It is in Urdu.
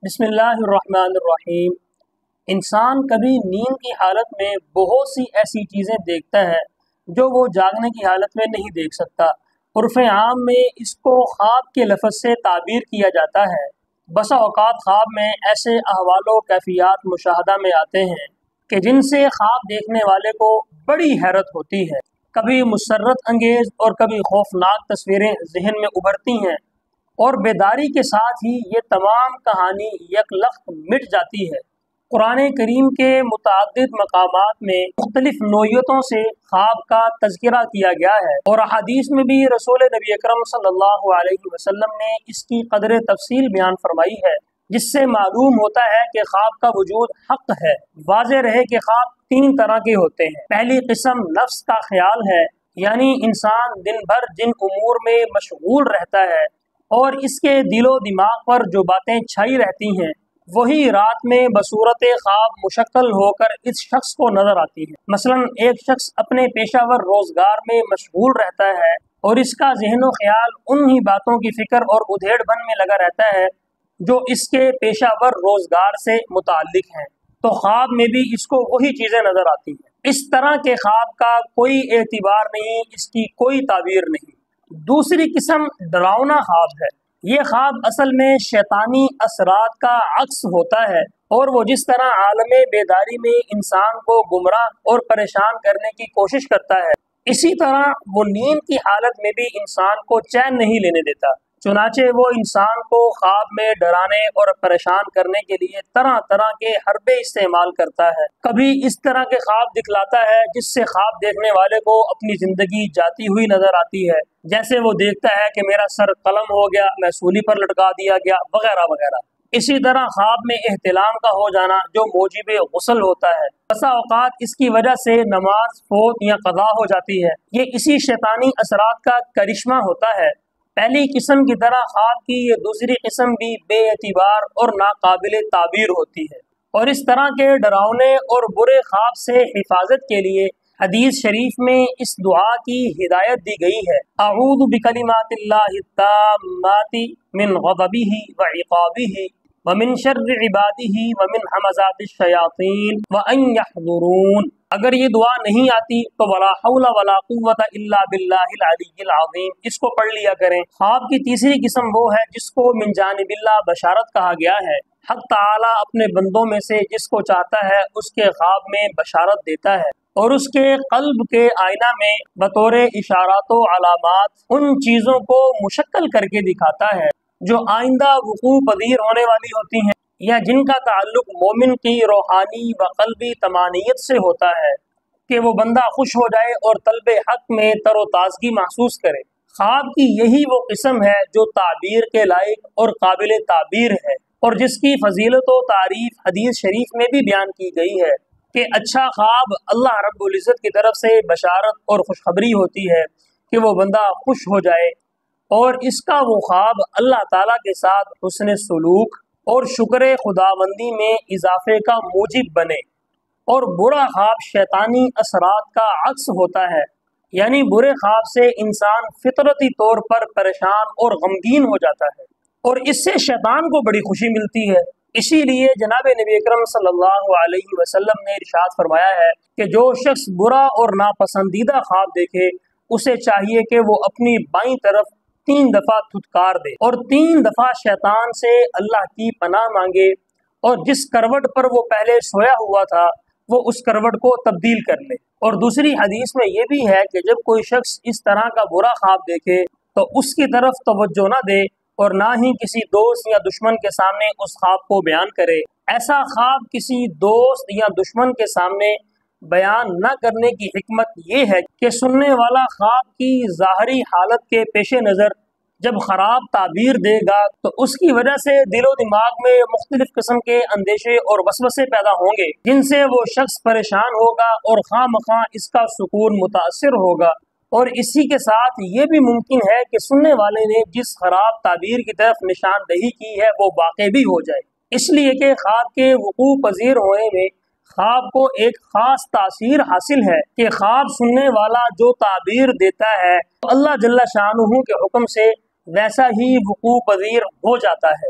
بسم اللہ الرحمن الرحیم۔ انسان کبھی نیند کی حالت میں بہت سی ایسی چیزیں دیکھتا ہے جو وہ جاگنے کی حالت میں نہیں دیکھ سکتا۔ عرف عام میں اس کو خواب کے لفظ سے تعبیر کیا جاتا ہے۔ بسا اوقات خواب میں ایسے احوال و کیفیات مشاہدہ میں آتے ہیں کہ جن سے خواب دیکھنے والے کو بڑی حیرت ہوتی ہے۔ کبھی مسرت انگیز اور کبھی خوفناک تصویریں ذہن میں ابھرتی ہیں، اور بیداری کے ساتھ ہی یہ تمام کہانی یک لخت مٹ جاتی ہے۔ قرآن کریم کے متعدد مقامات میں مختلف نوعیتوں سے خواب کا تذکرہ کیا گیا ہے، اور احادیث میں بھی رسول نبی اکرم صلی اللہ علیہ وسلم نے اس کی قدر تفصیل بیان فرمائی ہے، جس سے معلوم ہوتا ہے کہ خواب کا وجود حق ہے۔ واضح رہے کہ خواب تین طرح کے ہوتے ہیں۔ پہلی قسم نفس کا خیال ہے، یعنی انسان دن بھر جن امور میں مشغول رہتا ہے اور اس کے دل و دماغ پر جو باتیں چھائی رہتی ہیں وہی رات میں بصورت خواب مشکل ہو کر اس شخص کو نظر آتی ہے۔ مثلا ایک شخص اپنے پیشہ ور روزگار میں مشغول رہتا ہے اور اس کا ذہن و خیال انہی باتوں کی فکر اور ادھیڑ بن میں لگا رہتا ہے جو اس کے پیشہ ور روزگار سے متعلق ہیں، تو خواب میں بھی اس کو وہی چیزیں نظر آتی ہیں۔ اس طرح کے خواب کا کوئی اعتبار نہیں، اس کی کوئی تعبیر نہیں۔ دوسری قسم ڈراؤنا خواب ہے۔ یہ خواب اصل میں شیطانی اثرات کا عکس ہوتا ہے، اور وہ جس طرح عالم بیداری میں انسان کو گمراہ اور پریشان کرنے کی کوشش کرتا ہے، اسی طرح وہ نیند کی حالت میں بھی انسان کو چین نہیں لینے دیتا۔ چنانچہ وہ انسان کو خواب میں ڈرانے اور پریشان کرنے کے لیے طرح طرح کے حربے استعمال کرتا ہے۔ کبھی اس طرح کے خواب دکھلاتا ہے جس سے خواب دیکھنے والے کو اپنی زندگی جاتی ہوئی نظر آتی ہے، جیسے وہ دیکھتا ہے کہ میرا سر قلم ہو گیا، میں سولی پر لٹکا دیا گیا، وغیرہ وغیرہ۔ اسی طرح خواب میں احتلام کا ہو جانا جو موجب غسل ہوتا ہے، بسا اوقات اس کی وجہ سے نماز فوت یا قضا ہو جاتی ہے۔ یہ اسی شیطانی اثرات کا کرشمہ ہوتا ہے۔ پہلی قسم کی طرح خواب کی یہ دوسری قسم بھی بے اعتبار اور ناقابل تعبیر ہوتی ہے، اور اس طرح کے ڈراؤنے اور برے خواب سے حفاظت کے لیے حدیث شریف میں اس دعا کی ہدایت دی گئی ہے: اعوذ بکلمات اللہ التامات من غضبہ وعقابہ ومن شر عبادہ ومن ہمزات الشیاطین وان یحضرون۔ اگر یہ دعا نہیں آتی تو ولا حول ولا قوت الا باللہ العلی العظیم اس کو پڑھ لیا کریں۔ خواب کی تیسری قسم وہ ہے جس کو من جانب اللہ بشارت کہا گیا ہے۔ حق تعالی اپنے بندوں میں سے جس کو چاہتا ہے اس کے خواب میں بشارت دیتا ہے، اور اس کے قلب کے آئینہ میں بطور اشارات و علامات ان چیزوں کو مشکل کر کے دکھاتا ہے جو آئندہ وقوع پذیر ہونے والی ہوتی ہیں، یا جن کا تعلق مومن کی روحانی و قلبی طمانینت سے ہوتا ہے کہ وہ بندہ خوش ہو جائے اور طلب حق میں تر و تازگی محسوس کرے۔ خواب کی یہی وہ قسم ہے جو تعبیر کے لائق اور قابل تعبیر ہے، اور جس کی فضیلت و تعریف حدیث شریف میں بھی بیان کی گئی ہے کہ اچھا خواب اللہ رب العزت کی طرف سے بشارت اور خوشخبری ہوتی ہے کہ وہ بندہ خوش ہو جائے، اور اس کا وہ خواب اللہ تعالیٰ کے ساتھ حسن سلوک اور شکر خداوندی میں اضافے کا موجب بنے۔ اور برا خواب شیطانی اثرات کا عکس ہوتا ہے، یعنی برے خواب سے انسان فطرتی طور پر پریشان اور غمگین ہو جاتا ہے، اور اس سے شیطان کو بڑی خوشی ملتی ہے۔ اسی لیے جناب نبی اکرم صلی اللہ علیہ وسلم نے ارشاد فرمایا ہے کہ جو شخص برا اور ناپسندیدہ خواب دیکھے اسے چاہیے کہ وہ اپنی بائیں طرف 3 دفعہ تھتکار دے اور 3 دفعہ شیطان سے اللہ کی پناہ مانگے، اور جس کروٹ پر وہ پہلے سویا ہوا تھا وہ اس کروٹ کو تبدیل کر لے۔ اور دوسری حدیث میں یہ بھی ہے کہ جب کوئی شخص اس طرح کا برا خواب دیکھے تو اس کی طرف توجہ نہ دے اور نہ ہی کسی دوست یا دشمن کے سامنے اس خواب کو بیان کرے۔ ایسا خواب کسی دوست یا دشمن کے سامنے بیان نہ کرنے کی حکمت یہ ہے کہ سننے والا خواب کی ظاہری حالت کے پیش نظر جب خراب تعبیر دے گا تو اس کی وجہ سے دل و دماغ میں مختلف قسم کے اندیشے اور وسوسے پیدا ہوں گے، جن سے وہ شخص پریشان ہوگا اور خواہ مخواہ اس کا سکون متاثر ہوگا۔ اور اسی کے ساتھ یہ بھی ممکن ہے کہ سننے والے نے جس خراب تعبیر کی طرف نشاندہی کی ہے وہ واقع بھی ہو جائے۔ اس لیے کہ خواب کے وقوع پذیر ہونے میں خواب کو ایک خاص تاثیر حاصل ہے کہ خواب سننے والا جو تعبیر دیتا ہے اللہ جل شانہ کے حکم سے ویسا ہی وقوع پذیر ہو جاتا ہے۔